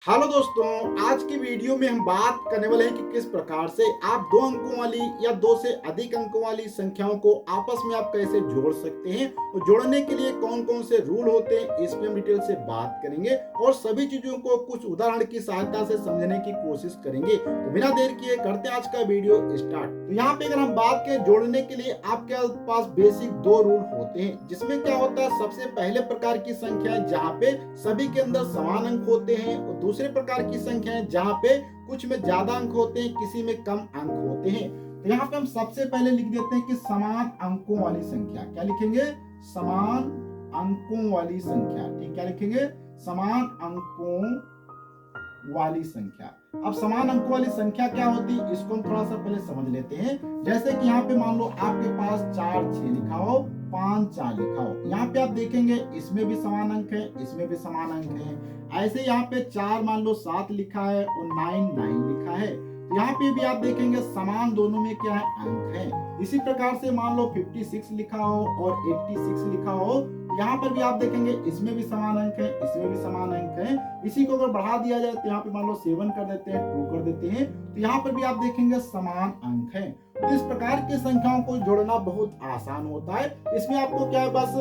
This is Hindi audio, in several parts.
हेलो दोस्तों, आज की वीडियो में हम बात करने वाले हैं कि किस प्रकार से आप दो अंकों वाली या दो से अधिक अंकों वाली संख्याओं को आपस में आप कैसे जोड़ सकते हैं और जोड़ने के लिए कौन कौन से रूल होते हैं, इस पे हम डिटेल से बात करेंगे और सभी चीजों को कुछ उदाहरण की सहायता से समझने की कोशिश करेंगे। तो बिना देर किए करते हैं आज का वीडियो स्टार्ट। तो यहाँ पे अगर हम बात करें जोड़ने के लिए आपके पास बेसिक दो रूल होते हैं, जिसमें क्या होता है, सबसे पहले प्रकार की संख्या जहाँ पे सभी के अंदर समान अंक होते हैं और दूसरे प्रकार की संख्या है जहां पे कुछ में ज्यादा अंक होते हैं, किसी में कम अंक होते हैं। तो यहाँ पे हम सबसे पहले लिख देते हैं कि समान अंकों वाली संख्या। क्या लिखेंगे? समान अंकों वाली संख्या। ठीक, क्या लिखेंगे? समान अंकों वाली संख्या। अब समान अंकों वाली संख्या क्या होती है, इसको हम थोड़ा सा पहले समझ लेते हैं। जैसे कि यहाँ पे मान लो आपके पास 4 6 लिखा हो, 5 4 लिखा हो। यहाँ पे आप देखेंगे इसमें भी समान अंक है, इसमें भी समान अंक है। ऐसे यहाँ पे 4 मान लो 7 लिखा है और 9 9 लिखा है। तो यहाँ पे भी आप देखेंगे समान दोनों में क्या है, अंक है। इसी प्रकार से मान लो 56 लिखा हो और 86 लिखा हो, यहाँ पर भी आप देखेंगे इसमें भी समान अंक है, इसमें भी समान अंक है। इसी को अगर बढ़ा दिया जाए तो यहाँ पे मान लो 7 कर देते हैं, 2 कर देते हैं, तो यहाँ पर भी आप देखेंगे समान अंक है। तो इस प्रकार की संख्याओं को जोड़ना बहुत आसान होता है। इसमें आपको क्या है, बस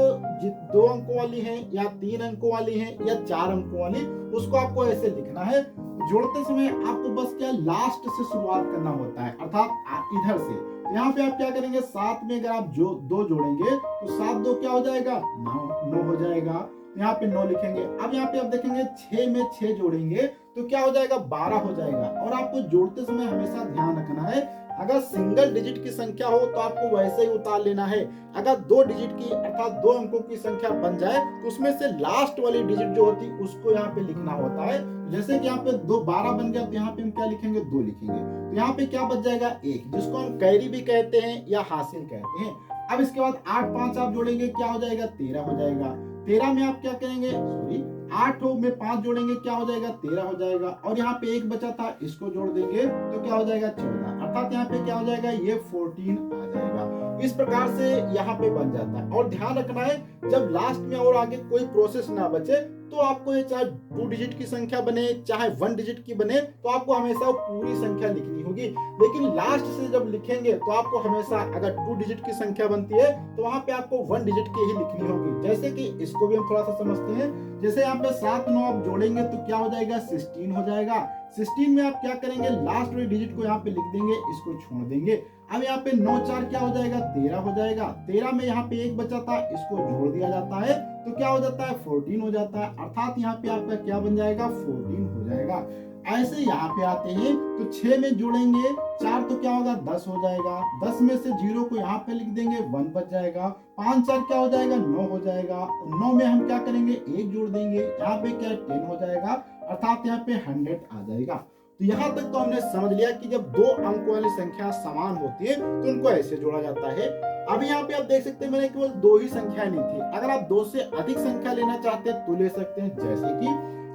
2 अंकों वाली है या 3 अंकों वाली है या 4 अंकों वाली, उसको आपको ऐसे लिखना है। जोड़ते समय आपको बस क्या लास्ट से शुरुआत करना होता है, अर्थात इधर से। तो यहाँ पे आप क्या करेंगे, 7 में अगर आप जो 2 जोड़ेंगे तो 7 2 क्या हो जाएगा, 9 हो जाएगा। यहाँ पे 9 लिखेंगे। अब यहाँ पे आप देखेंगे 6 में 6 जोड़ेंगे तो क्या हो जाएगा, 12 हो जाएगा। और आपको जोड़ते समय हमेशा ध्यान रखना है, अगर सिंगल डिजिट की संख्या हो तो आपको वैसे ही उतार लेना है। अगर 2 डिजिट की अर्थात 2 अंकों की संख्या बन जाए तो उसमें से लास्ट वाली डिजिट जो होती है उसको यहाँ पे लिखना होता है। जैसे कि यहाँ पे 12 बन गया तो यहाँ पे हम क्या लिखेंगे, 2 लिखेंगे। तो यहाँ पे क्या बच जाएगा, 1, जिसको हम कैरी भी कहते हैं या हासिल कहते हैं। अब इसके बाद 8 5 आप जोड़ेंगे, क्या हो जाएगा, 13 हो जाएगा। 13 में आप क्या करेंगे, सॉरी 8 में 5 जोड़ेंगे, क्या हो जाएगा, 13 हो जाएगा। और यहाँ पे 1 बचा था, इसको जोड़ देंगे तो क्या हो जाएगा, 14। अर्थात यहाँ पे क्या हो जाएगा, ये 14 आ जाएगा। इस प्रकार से यहाँ पे बन जाता है। और ध्यान रखना है, जब लास्ट में और आगे कोई प्रोसेस ना बचे तो आपको ये चाहे 2 डिजिट की संख्या बने चाहे 1 डिजिट की बने, तो आपको हमेशा पूरी संख्या लिखनी होगी। लेकिन लास्ट से जब लिखेंगे तो आपको हमेशा, अगर 2 डिजिट की संख्या बनती है तो वहां पे आपको 1 डिजिट की ही लिखनी होगी। जैसे कि इसको भी हम थोड़ा सा समझते हैं। जैसे यहाँ पे 7 9 आप जोड़ेंगे तो क्या हो जाएगा, 16 हो जाएगा। 16 में आप क्या करेंगे, लास्ट वाली डिजिट को यहाँ पे लिख देंगे, इसको छोड़ देंगे। अब यहाँ पे 9 4 क्या हो जाएगा, 13 हो जाएगा। 13 में यहाँ पे 1 बचा था, इसको जोड़ दिया जाता है तो क्या हो जाता है, 14 हो जाता है। अर्थात यहाँ पे आपका क्या बन जाएगा, 14 हो जाएगा। ऐसे यहाँ पे आते हैं तो 6 में जोड़ेंगे 4 तो क्या होगा, 10 हो जाएगा। 10 में से 0 को यहाँ पे लिख देंगे, 1 बच जाएगा। 5 4 क्या हो जाएगा, 9 हो जाएगा। 9 में हम क्या करेंगे, 1 जोड़ देंगे, यहाँ पे क्या 10 हो जाएगा। अर्थात यहाँ पे 100 आ जाएगा। तो यहाँ तक तो हमने समझ लिया कि जब 2 अंक वाली संख्या समान होती है तो उनको ऐसे जोड़ा जाता है। अब यहाँ पे आप देख सकते हैं मैंने केवल 2 ही संख्याएं ली थी। अगर आप 2 से अधिक संख्या लेना चाहते हैं तो ले सकते हैं। जैसे कि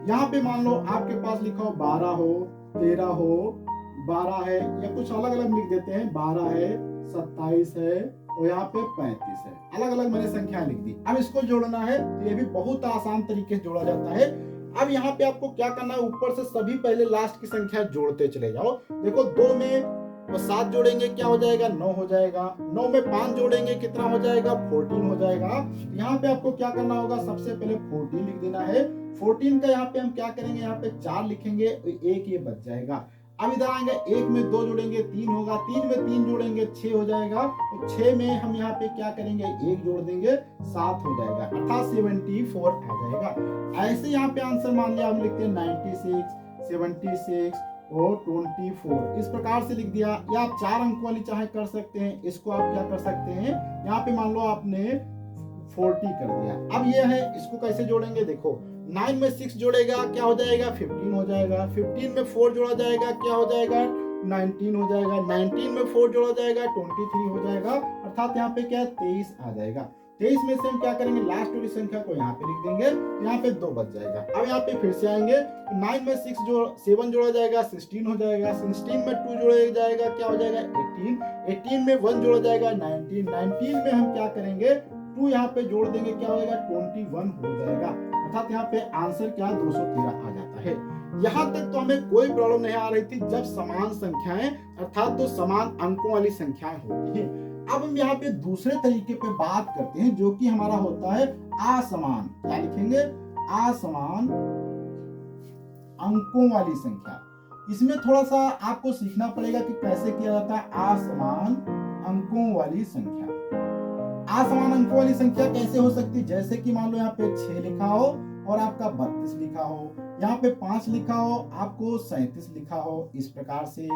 यहाँ पे मान लो आपके पास लिखा हो 12 हो, 13 हो, 12 है, या कुछ अलग अलग लिख देते हैं, 12 है, 27 है और यहाँ पे 35 है। अलग अलग मैंने संख्या लिख दी। अब इसको जोड़ना है तो ये भी बहुत आसान तरीके से जोड़ा जाता है। अब यहाँ पे आपको क्या करना है, ऊपर से सभी पहले लास्ट की संख्या जोड़ते चले जाओ। देखो 2 में 7 जोड़ेंगे, क्या हो जाएगा, 9 हो जाएगा। 9 में 5 जोड़ेंगे, कितना हो जाएगा, 14 हो जाएगा। यहाँ पे आपको क्या करना होगा, सबसे पहले 14 लिख देना है। 14 का यहाँ पे हम क्या करेंगे, यहाँ पे 4 लिखेंगे, 1 ये बच जाएगा। अब इधर आएंगे, 1 में 2 जोड़ेंगे, 3 होगा। 3 में 3 जोड़ेंगे, 6 हो जाएगा। तो 6 में हम यहाँ पे क्या करेंगे, 1 जोड़ देंगे, 7 हो जाएगा। अर्थात 74 आ जाएगा। ऐसे यहाँ पे आंसर मान लिया हम लिखते हैं 96, 76 और 24। इस प्रकार से लिख दिया। या आप 4 अंक वाली चाहे कर सकते हैं। इसको आप क्या कर सकते हैं, यहाँ पे मान लो आपने 40 कर दिया। अब ये है, इसको कैसे जोड़ेंगे, देखो 9 में 6 जोड़ेगा, क्या हो जाएगा, 15 हो जाएगा। 15 में 4 जोड़ा जाएगा, क्या हो जाएगा, 19 हो जाएगा। 19 में 4 जोड़ा जाएगा, 23 हो जाएगा। अर्थात यहाँ पे क्या है, 23 आ जाएगा। 23 में से हम क्या करेंगे, लास्ट वाली संख्या को यहाँ पे लिख देंगे, यहाँ पे 2 बच जाएगा। अब यहाँ पे फिर से आएंगे, 9 में 7 जोड़ा जाएगा, 16 हो जाएगा। 16 में 2 जोड़ा जाएगा, क्या हो जाएगा, 18। 18 में 1 जोड़ा जाएगा, 19। 19 में हम क्या करेंगे, 2 यहाँ पे जोड़ देंगे, क्या हो जाएगा, 21 हो जाएगा। अर्थात यहाँ पे आंसर क्या, 213 आ जाता है। यहाँ तक तो हमें कोई प्रॉब्लम नहीं आ रही थी जब समान संख्याएं अर्थात तो समान अंकों वाली संख्याएं होती हैं। अब हम यहाँ पे दूसरे तरीके पे बात करते हैं जो कि हमारा होता है असमान। क्या लिखेंगे? असमान अंकों वाली संख्या। इसमें थोड़ा सा आपको सीखना पड़ेगा कि कैसे किया जाता है असमान अंकों वाली संख्या। असमान अंकों वाली संख्या कैसे हो सकती है? जैसे कि मान लो यहाँ पे 6 लिखा हो और आपका 32 लिखा हो, यहाँ पे 5 लिखा हो आपको 37 लिखा हो, इस प्रकार से।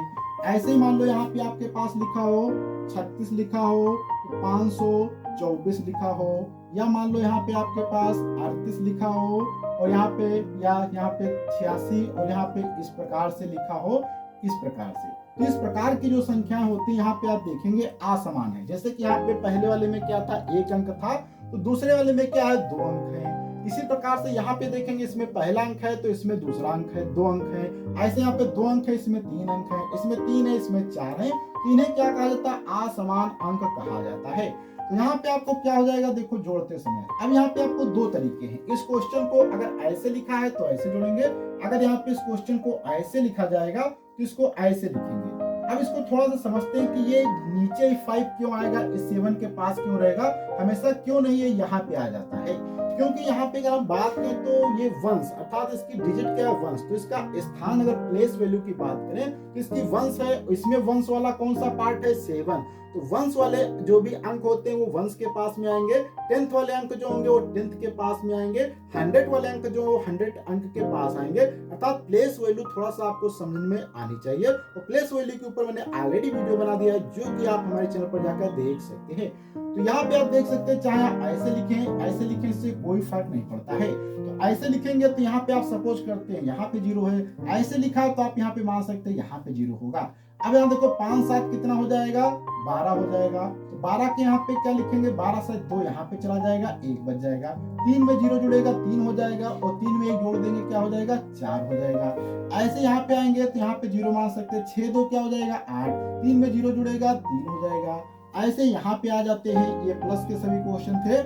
ऐसे ही मान लो यहाँ पे आपके पास लिखा हो 36 लिखा हो, 524 लिखा हो, या मान लो यहाँ पे आपके पास 38 लिखा हो और यहाँ पे 86 और यहाँ पे इस प्रकार से लिखा हो, इस प्रकार से। तो इस प्रकार की जो संख्याएं होती है यहाँ पे आप देखेंगे असमान है। जैसे कि यहाँ पे पहले वाले में क्या था? 1 अंक था, तो दूसरे वाले में क्या है? 2 अंक है। इसी प्रकार से यहाँ पे देखेंगे इसमें पहला अंक है तो इसमें दूसरा अंक है, 2 अंक है। ऐसे यहाँ पे 2 अंक है, इसमें 3 अंक है, इसमें 3 है, इसमें 4 है। तो इन्हें क्या कहा जाता है? असमान अंक कहा जाता है। तो यहाँ पे आपको क्या हो जाएगा? देखो जोड़ते समय अब यहाँ पे आपको 2 तरीके हैं। इस क्वेश्चन को अगर ऐसे लिखा है तो ऐसे जोड़ेंगे, अगर यहाँ पे इस क्वेश्चन को ऐसे लिखा जाएगा तो इसको ऐसे लिखेंगे। अब इसको थोड़ा सा समझते हैं कि ये नीचे 5 क्यों आएगा, इस 7 के पास क्यों रहेगा, हमेशा क्यों नहीं है यहाँ पे आ जाता है। क्योंकि यहाँ पे अगर हम बात करें तो ये वंश अर्थात इसकी डिजिट क्या है? वंश। तो इसका स्थान अगर प्लेस वैल्यू की बात करें तो इसकी वंश है, इसमें वंश वाला कौन सा पार्ट है? 7। तो वंश वाले जो भी अंक होते हैं वो वंश के पास में आएंगे, 10th वाले अंक जो होंगे वो 10th के पास में आएंगे, 100 वाले अंक जो 100 अंक के पास आएंगे। अर्थात प्लेस वैल्यू थोड़ा सा आपको समझ में आनी चाहिए। और प्लेस वैल्यू के ऊपर मैंने ऑलरेडी वीडियो बना दिया है जो कि आप हमारे चैनल पर जाकर देख सकते हैं। तो यहाँ पे आप देख सकते हैं, चाहे आप ऐसे लिखें ऐसे लिखें, इससे कोई फर्क नहीं पड़ता है। तो ऐसे लिखेंगे तो यहाँ पे आप सपोज करते हैं यहाँ पे 0 है, ऐसे लिखा है तो आप यहाँ पे मान सकते हैं यहाँ पे 0 होगा। अब यहाँ देखो 5 7 कितना हो जाएगा? 12 हो जाएगा। तो 12 के यहाँ पे क्या लिखेंगे? 12 से 2 यहाँ पे चला जाएगा, 1 बच जाएगा। 3 में 0 जुड़ेगा, 3 हो जाएगा, और 3 में 1 जोड़ देंगे, क्या हो जाएगा? 4 हो जाएगा। ऐसे यहाँ पे आएंगे तो यहाँ पे 0 मान सकते हैं, 6 2 क्या हो जाएगा? 8। 3 में 0 जुड़ेगा, 3 हो जाएगा। ऐसे यहाँ पे आ जाते हैं। ये प्लस के सभी क्वेश्चन थे।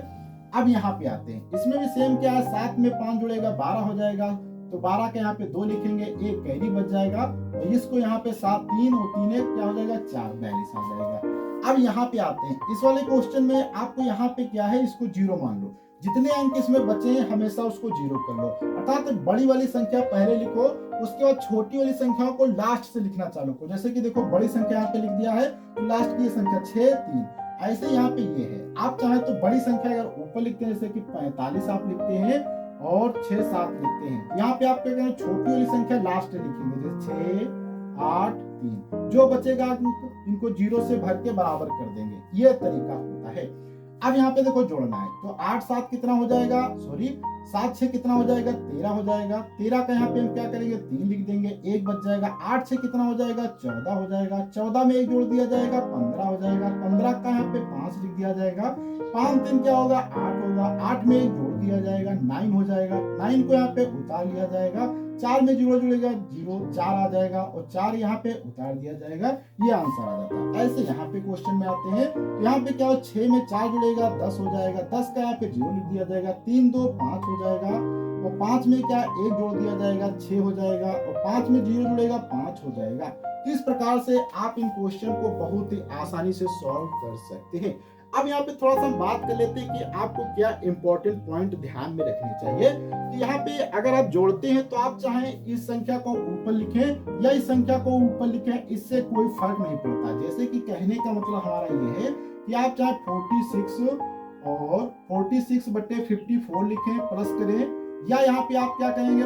अब यहाँ पे आते हैं, इसमें भी सेम क्या है? 7 में 5 जुड़ेगा, 12 हो जाएगा। तो 12 के यहाँ पे 2 लिखेंगे, 1 कैरी बच जाएगा, और इसको यहाँ पे 7 3 और 3 1 क्या हो जाएगा? 4 42 आ जाएगा। अब यहाँ पे आते हैं, इस वाले क्वेश्चन में आपको यहाँ पे क्या है? इसको 0 मान लो। जितने अंक इसमें बचे हैं हमेशा उसको 0 कर लो। अर्थात बड़ी वाली संख्या पहले लिखो, उसके बाद छोटी वाली संख्याओं को लास्ट से लिखना चालू करो। जैसे कि देखो बड़ी संख्या यहाँ पे लिख दिया है, तो लास्ट की संख्या 6 3, ऐसे यहाँ पे ये है। आप चाहे तो बड़ी संख्या अगर ऊपर लिखते हैं, जैसे कि 45 आप लिखते हैं और 6 7 लिखते हैं, यहाँ पे आप क्या करेंगे? छोटी वाली संख्या लास्ट में लिखेंगे, जैसे 6 8 3। जो बचेगा इनको 0 से भर के बराबर कर देंगे। ये तरीका होता है। अब यहाँ पे देखो जोड़ना है, तो 8 7 कितना हो जाएगा? 7 6 कितना हो जाएगा? 13 हो जाएगा। 13 का यहाँ पे हम क्या करेंगे? 3 लिख देंगे, 1 बच जाएगा। 8 6 कितना हो जाएगा? 14 हो जाएगा। 14 में 1 जोड़ दिया जाएगा, 15 हो जाएगा। 15 का यहाँ पे 5 लिख दिया जाएगा। 5 3 क्या होगा? 8 होगा। 8 में 1 जोड़ दिया जाएगा, 9 हो जाएगा। 9 को यहाँ पे उतार लिया जाएगा। 4 में 0 जुड़ेगा, 0 4 आ जाएगा, और 4 यहाँ पे उतार दिया जाएगा। ये आंसर आ जाता है। ऐसे यहाँ पे क्वेश्चन में आते हैं, तो यहाँ पे क्या हो? 6 में 4 जुड़ेगा, 10 हो जाएगा। 10 का यहाँ पे 0 लिख दिया जाएगा, 3 2 5 हो जाएगा, और 5 में क्या 1 जोड़ दिया जाएगा, 6 हो जाएगा, और 5 में 0 जुड़ेगा, 5 हो जाएगा। इस प्रकार से आप इन क्वेश्चन को बहुत ही आसानी से सॉल्व कर सकते हैं। अब यहाँ पे थोड़ा सा हम बात कर लेते हैं कि आपको क्या इंपॉर्टेंट पॉइंट ध्यान में रखने चाहिए। कि यहाँ पे अगर आप जोड़ते हैं तो आप चाहे इस संख्या को ऊपर लिखें या इस संख्या को ऊपर लिखें, इससे कोई फर्क नहीं पड़ता। जैसे कि कहने का मतलब हमारा ये है कि आप चाहे 46 और 46/54 लिखें, प्लस करें, या यहाँ पे आप क्या करेंगे?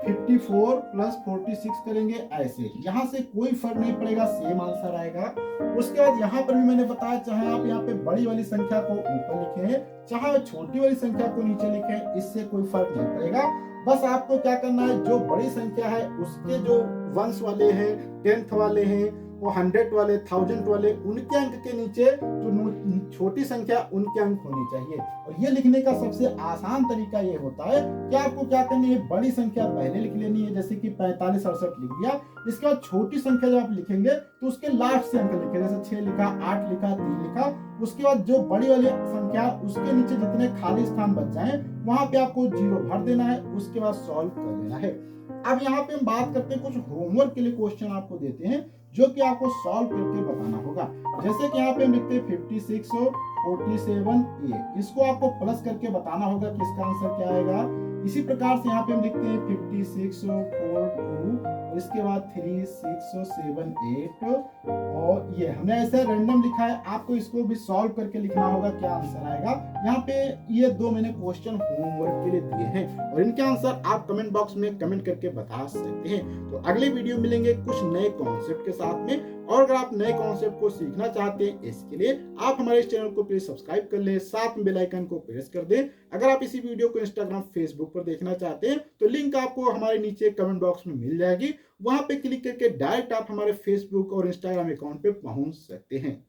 54 प्लस 46 करेंगे। ऐसे यहाँ से कोई फर्क नहीं पड़ेगा, सेम आंसर आएगा। उसके बाद यहाँ पर भी मैंने बताया, चाहे आप यहाँ पे बड़ी वाली संख्या को ऊपर लिखें, चाहे छोटी वाली संख्या को नीचे लिखें, इससे कोई फर्क नहीं पड़ेगा। बस आपको क्या करना है? जो बड़ी संख्या है उसके जो वंश वाले हैं, 10th वाले हैं, वो 100 वाले, 1000 वाले, उनके अंक के नीचे जो छोटी संख्या उनके अंक होनी चाहिए। और ये लिखने का सबसे आसान तरीका ये होता है कि आपको क्या करनी है, बड़ी संख्या पहले लिख लेनी है, जैसे कि 45 68 लिख दिया। इसके बाद छोटी संख्या जब आप लिखेंगे तो उसके लास्ट से अंक लिखे, जैसे 6 लिखा, 8 लिखा, 3 लिखा। उसके बाद जो बड़ी वाली संख्या उसके नीचे जितने खाली स्थान बच जाए वहां पे आपको 0 भर देना है, उसके बाद सॉल्व कर लेना है। अब यहाँ पे हम बात करते हैं, कुछ होमवर्क के लिए क्वेश्चन आपको देते हैं जो कि आपको सॉल्व करके बताना होगा। जैसे कि यहाँ पे हम लिखते हैं 56 और 47a, इसको आपको प्लस करके बताना होगा कि इसका आंसर क्या आएगा। इसी प्रकार से यहाँ पे हम लिखते हैं 56 और 42, इसके बाद 3 6 और 7 8, और ये हमने ऐसे रैंडम लिखा है, आपको इसको भी सॉल्व करके लिखना होगा क्या आंसर आएगा। यहाँ पे ये 2 मैंने क्वेश्चन होमवर्क के लिए दिए हैं और इनके आंसर आप कमेंट बॉक्स में कमेंट करके बता सकते हैं। तो अगले वीडियो मिलेंगे कुछ नए कॉन्सेप्ट के साथ में, और अगर आप नए कॉन्सेप्ट को सीखना चाहते हैं इसके लिए आप हमारे इस चैनल को प्लीज सब्सक्राइब कर लें, साथ में बेल आइकन को प्रेस कर दें। अगर आप इसी वीडियो को इंस्टाग्राम फेसबुक पर देखना चाहते हैं तो लिंक आपको हमारे नीचे कमेंट बॉक्स में मिल जाएगी, वहां पे क्लिक करके डायरेक्ट आप हमारे फेसबुक और इंस्टाग्राम अकाउंट पे पहुंच सकते हैं।